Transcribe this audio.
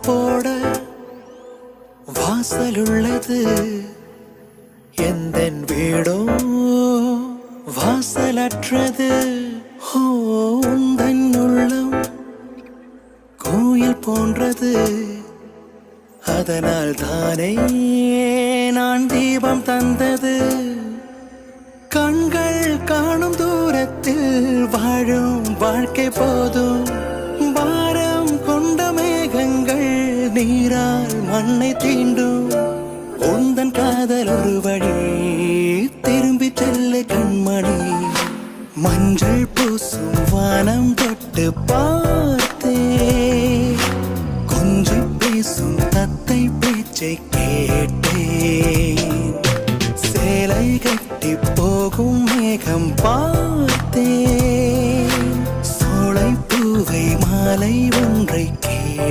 போட வாசலுள்ளது எந்தன் வீடோ வாசலற்றது. உந்தன் உள்ளம் கோயில் போன்றது, அதனால் தானே நான் தீபம் தந்தது. கண்கள் காணும் தூரத்தில் வாழும் வாழ்க்கை போதும். பாரம் கொண்ட மேகங்கள் நீரால் மண்ணை தீண்டும். உந்தன் காதல் ஒரு வழி திரும்பி செல்ல கண்மணி. மஞ்சள் பூசும் வானம் தொட்டு பார்த்தே, கொஞ்சம் பேசும் தத்தை பேச்சை கேட்டே.